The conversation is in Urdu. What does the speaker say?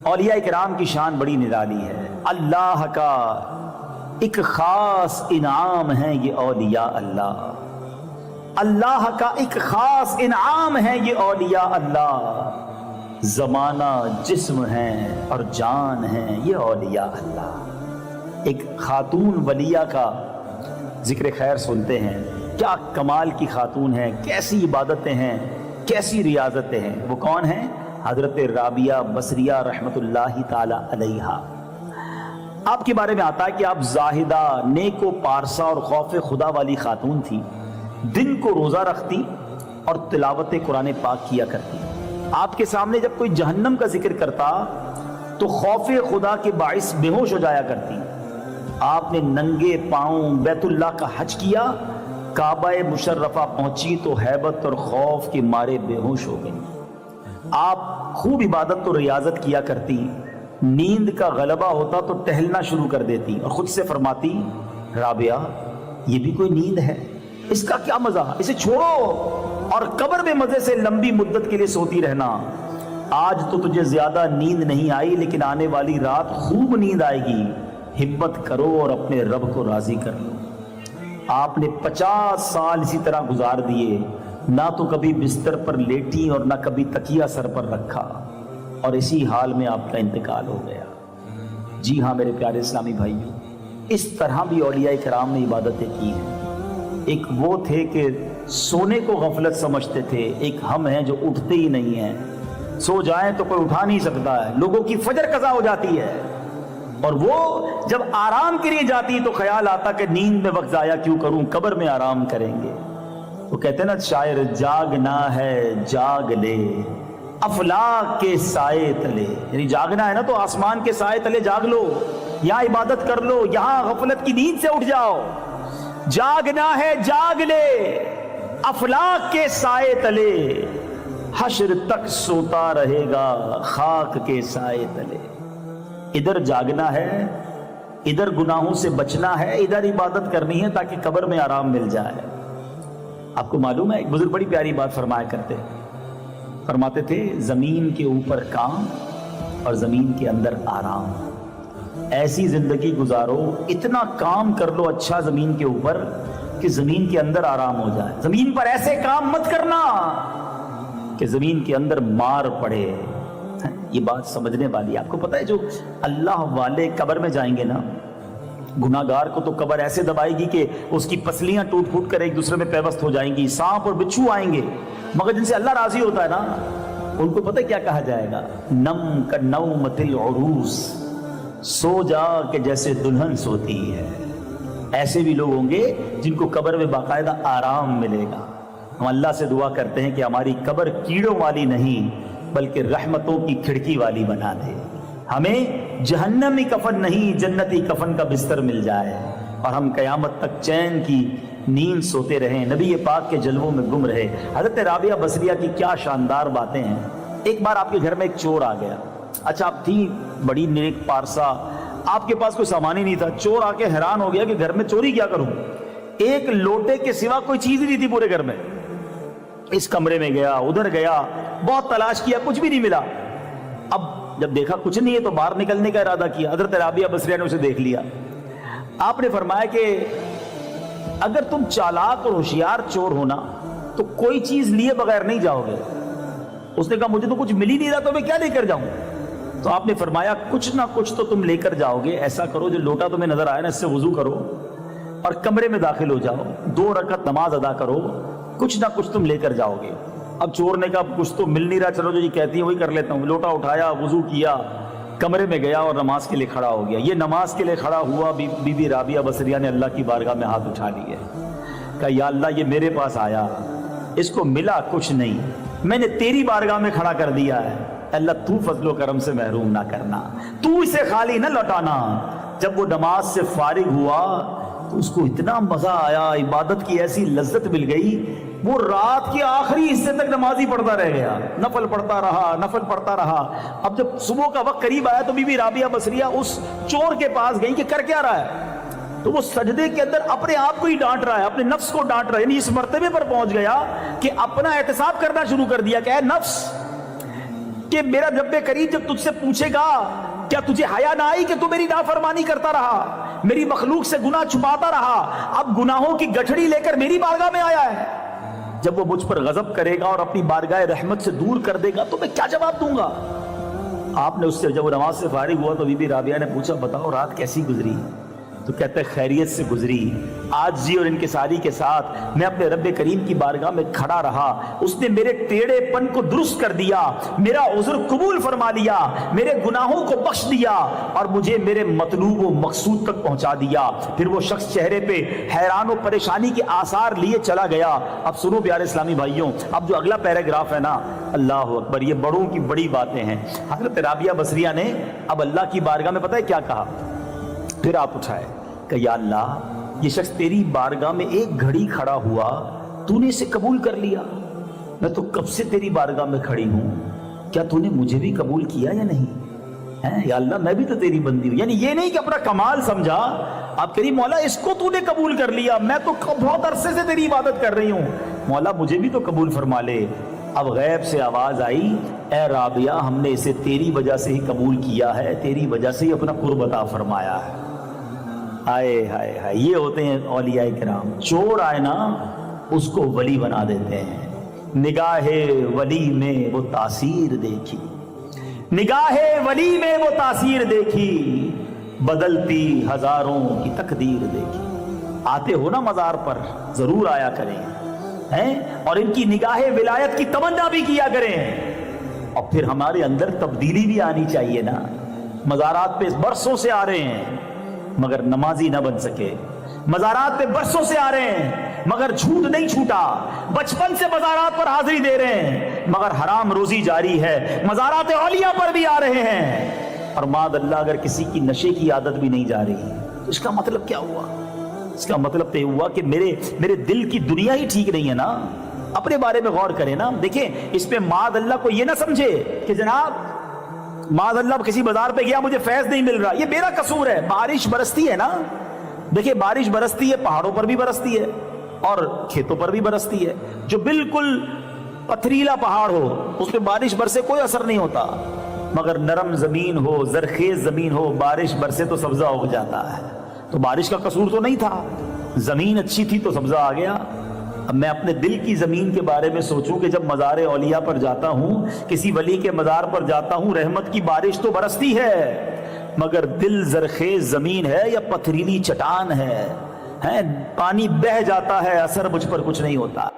اولیاء کرام کی شان بڑی نرالی ہے۔ اللہ کا ایک خاص انعام ہے یہ اولیاء اللہ، اللہ کا ایک خاص انعام ہے یہ اولیاء اللہ، زمانہ جسم ہے اور جان ہے یہ اولیاء اللہ۔ ایک خاتون ولیہ کا ذکر خیر سنتے ہیں، کیا کمال کی خاتون ہے، کیسی عبادتیں ہیں، کیسی ریاضتیں ہیں۔ وہ کون ہیں؟ حضرت رابعہ بصریہ رحمت اللہ تعالی علیہا۔ آپ کے بارے میں آتا ہے کہ آپ زاہدہ، نیک و پارسا اور خوف خدا والی خاتون تھی، دن کو روزہ رکھتی اور تلاوت قرآن پاک کیا کرتی۔ آپ کے سامنے جب کوئی جہنم کا ذکر کرتا تو خوف خدا کے باعث بے ہوش ہو جایا کرتی۔ آپ نے ننگے پاؤں بیت اللہ کا حج کیا، کعبہ مشرفہ پہنچی تو ہیبت اور خوف کے مارے بے ہوش ہو گئی۔ آپ خوب عبادت اور ریاضت کیا کرتی، نیند کا غلبہ ہوتا تو ٹہلنا شروع کر دیتی اور خود سے فرماتی، رابعہ یہ بھی کوئی نیند ہے، اس کا کیا مزہ، اسے چھوڑو اور قبر میں مزے سے لمبی مدت کے لیے سوتی رہنا۔ آج تو تجھے زیادہ نیند نہیں آئی لیکن آنے والی رات خوب نیند آئے گی، ہمت کرو اور اپنے رب کو راضی کر لو۔ آپ نے 50 سال اسی طرح گزار دیے، نہ تو کبھی بستر پر لیٹی اور نہ کبھی تکیہ سر پر رکھا، اور اسی حال میں آپ کا انتقال ہو گیا۔ جی ہاں میرے پیارے اسلامی بھائیوں، اس طرح بھی اولیاء کرام نے عبادتیں کی ہیں۔ ایک وہ تھے کہ سونے کو غفلت سمجھتے تھے، ایک ہم ہیں جو اٹھتے ہی نہیں ہیں، سو جائیں تو کوئی اٹھا نہیں سکتا ہے، لوگوں کی فجر قضا ہو جاتی ہے اور وہ جب آرام کے لیے جاتی تو خیال آتا کہ نیند میں وقت ضائع کیوں کروں، قبر میں آرام کریں گے۔ وہ کہتے ہیں نا شاعر، جاگنا ہے جاگ لے افلاک کے سائے تلے، یعنی جاگنا ہے نا تو آسمان کے سائے تلے جاگ لو، یہاں عبادت کر لو، یہاں غفلت کی نیند سے اٹھ جاؤ۔ جاگنا ہے جاگ لے افلاک کے سائے تلے، حشر تک سوتا رہے گا خاک کے سائے تلے۔ ادھر جاگنا ہے، ادھر گناہوں سے بچنا ہے، ادھر عبادت کرنی ہے تاکہ قبر میں آرام مل جائے۔ آپ کو معلوم ہے ایک بزرگ بڑی پیاری بات فرمایا کرتے، فرماتے تھے، زمین کے اوپر کام اور زمین کے اندر آرام۔ ایسی زندگی گزارو، اتنا کام کر لو اچھا زمین کے اوپر کہ زمین کے اندر آرام ہو جائے۔ زمین پر ایسے کام مت کرنا کہ زمین کے اندر مار پڑے۔ یہ بات سمجھنے والی، آپ کو پتہ ہے جو اللہ والے قبر میں جائیں گے نا، گناہگار کو تو قبر ایسے دبائے گی کہ اس کی پسلیاں ٹوٹ پھوٹ کر ایک دوسرے میں پیوست ہو جائیں گی، سانپ اور بچھو آئیں گے، مگر جن سے اللہ راضی ہوتا ہے نا ان کو پتہ کیا کہا جائے گا، نم کا نومت العروس، سو جا کہ جیسے دلہن سوتی ہے۔ ایسے بھی لوگ ہوں گے جن کو قبر میں باقاعدہ آرام ملے گا۔ ہم اللہ سے دعا کرتے ہیں کہ ہماری قبر کیڑوں والی نہیں بلکہ رحمتوں کی کھڑکی والی بنا دے، ہمیں جہنمی کفن نہیں جنتی کفن کا بستر مل جائے اور ہم قیامت تک چین کی نیند سوتے رہیں، نبی پاک کے جلووں میں گم رہے۔ حضرت رابعہ بصریہ کی کیا شاندار باتیں ہیں۔ ایک بار آپ کے گھر میں ایک چور آ گیا، اچھا آپ تھی بڑی نیک پارسا، آپ کے پاس کوئی سامان ہی نہیں تھا، چور آ کے حیران ہو گیا کہ گھر میں چوری کیا کروں، ایک لوٹے کے سوا کوئی چیز ہی نہیں تھی پورے گھر میں۔ اس کمرے میں گیا، ادھر گیا، بہت تلاش کیا، کچھ بھی نہیں ملا۔ اب جب دیکھا کچھ نہیں ہے تو باہر نکلنے کا ارادہ کیا، حضرت رابعہ بصریہ نے اسے دیکھ لیا۔ آپ نے فرمایا کہ اگر تم چالاک اور ہوشیار چور ہونا تو کوئی چیز لیے بغیر نہیں جاؤ گے۔ اس نے کہا مجھے تو کچھ مل ہی نہیں رہا تو میں کیا لے کر جاؤں؟ تو آپ نے فرمایا کچھ نہ کچھ تو تم لے کر جاؤ گے، ایسا کرو جو لوٹا تمہیں نظر آئے نا اس سے وضو کرو اور کمرے میں داخل ہو جاؤ، 2 رکعت نماز ادا کرو، کچھ نہ کچھ تم لے کر جاؤ گے۔ اب چور نے کہا کچھ تو مل نہیں رہا، چلو جو یہ کہتی ہے وہی کر لیتا ہوں۔ لوٹا اٹھایا، وضو کیا، کمرے میں گیا اور نماز کے لیے کھڑا ہو گیا۔ یہ نماز کے لیے کھڑا ہوا، بی بی رابعہ بصریہ نے اللہ کی بارگاہ میں ہاتھ اٹھا لیے، کہا یا اللہ یہ میرے پاس آیا، اس کو ملا کچھ نہیں، میں نے تیری بارگاہ میں کھڑا کر دیا ہے، اللہ تو فضل و کرم سے محروم نہ کرنا، تو اسے خالی نہ لوٹانا۔ جب وہ نماز سے فارغ ہوا تو اس کو اتنا مزہ آیا، عبادت کی ایسی لذت مل گئی، وہ رات کے آخری حصے تک نماز ہی پڑھتا رہ گیا، نفل پڑھتا رہا، نفل پڑھتا رہا۔ اب جب صبح کا وقت قریب آیا تو بی بی رابعہ بصریہ اس چور کے پاس گئی کہ کر کیا رہا ہے، تو وہ سجدے کے اندر اپنے آپ کو ہی ڈانٹ رہا ہے، اپنے نفس کو ڈانٹ رہا ہے، یعنی اس مرتبے پر پہنچ گیا کہ اپنا احتساب کرنا شروع کر دیا کہ اے نفس، کہ کہ میرا رب کریم جب تجھ سے پوچھے گا کیا تجھے حیا نہ آئی کہ تو میری نافرمانی کرتا رہا، میری مخلوق سے گناہ چھپاتا رہا، اب گناہوں کی گٹھڑی لے کر میری بارگاہ میں آیا ہے؟ جب وہ مجھ پر غضب کرے گا اور اپنی بارگاہ رحمت سے دور کر دے گا تو میں کیا جواب دوں گا؟ آپ نے اس سے جب وہ نماز سے فارغ ہوا تو بی بی رابعہ نے پوچھا بتاؤ رات کیسی گزری؟ تو کہتا ہے خیریت سے گزری، عاجزی اور انکساری کے ساتھ میں اپنے رب کریم کی بارگاہ میں کھڑا رہا، اس نے میرے ٹیڑھے پن کو درست کر دیا، میرا عذر قبول فرما لیا، میرے گناہوں کو بخش دیا اور مجھے میرے مطلوب و مقصود تک پہنچا دیا۔ پھر وہ شخص چہرے پہ حیران و پریشانی کے آثار لیے چلا گیا۔ اب سنو پیارے اسلامی بھائیوں، اب جو اگلا پیراگراف ہے نا، اللہ اکبر، یہ بڑوں کی بڑی باتیں ہیں۔ حضرت رابعہ بصریہ نے اب اللہ کی بارگاہ میں پتہ ہے کیا کہا؟ پھر آپ اٹھائے کہ یا اللہ یہ شخص تیری بارگاہ میں ایک گھڑی کھڑا ہوا، تو نے اسے قبول کر لیا، میں تو کب سے تیری بارگاہ میں کھڑی ہوں، کیا تو نے مجھے بھی قبول کیا یا نہیں؟ یا اللہ میں بھی تو تیری بندی ہوں۔ یعنی یہ نہیں کہ اپنا کمال سمجھا، آپ کہہ رہی مولا اس کو تو نے قبول کر لیا، میں تو بہت عرصے سے تیری عبادت کر رہی ہوں، مولا مجھے بھی تو قبول فرما لے۔ اب غیب سے آواز آئی، اے رابعہ ہم نے اسے تیری وجہ سے ہی قبول کیا ہے، تیری وجہ سے ہی اپنا قرب عطا فرمایا ہے۔ ہائے ہائے ہائے، یہ ہوتے ہیں اولیاء کرام، چور آئے نا اس کو ولی بنا دیتے ہیں۔ نگاہ ولی میں وہ تاثیر دیکھی، نگاہ ولی میں وہ تاثیر دیکھی، بدلتی ہزاروں کی تقدیر دیکھی۔ آتے ہو نا مزار پر ضرور آیا کریں اور ان کی نگاہ ولایت کی تمنا بھی کیا کریں، اور پھر ہمارے اندر تبدیلی بھی آنی چاہیے نا۔ مزارات پہ برسوں سے آ رہے ہیں مگر نمازی نہ بن سکے، مزارات پہ برسوں سے آ رہے ہیں مگر جھوٹ نہیں چھوٹا، بچپن سے مزارات پر حاضری دے رہے ہیں مگر حرام روزی جاری ہے، مزارات اولیاء پر بھی آ رہے ہیں، اور ماد اللہ اگر کسی کی نشے کی عادت بھی نہیں جا رہی تو اس کا مطلب کیا ہوا؟ اس کا مطلب تو یہ ہوا کہ میرے دل کی دنیا ہی ٹھیک نہیں ہے نا۔ اپنے بارے میں غور کریں نا، دیکھیں اس پہ ماد اللہ کو یہ نہ سمجھے کہ جناب معاذ اللہ کسی بازار پہ گیا مجھے فیض نہیں مل رہا، یہ میرا قصور ہے۔ بارش برستی ہے نا، دیکھیں بارش برستی ہے، پہاڑوں پر بھی برستی ہے اور کھیتوں پر بھی برستی ہے۔ جو بالکل پتھریلا پہاڑ ہو اس پہ بارش برسے کوئی اثر نہیں ہوتا، مگر نرم زمین ہو، زرخیز زمین ہو، بارش برسے تو سبزہ اگ جاتا ہے۔ تو بارش کا قصور تو نہیں تھا، زمین اچھی تھی تو سبزہ آ گیا۔ اب میں اپنے دل کی زمین کے بارے میں سوچوں کہ جب مزار اولیاء پر جاتا ہوں، کسی ولی کے مزار پر جاتا ہوں، رحمت کی بارش تو برستی ہے مگر دل زرخیز زمین ہے یا پتھریلی چٹان ہے، پانی بہہ جاتا ہے، اثر مجھ پر کچھ نہیں ہوتا۔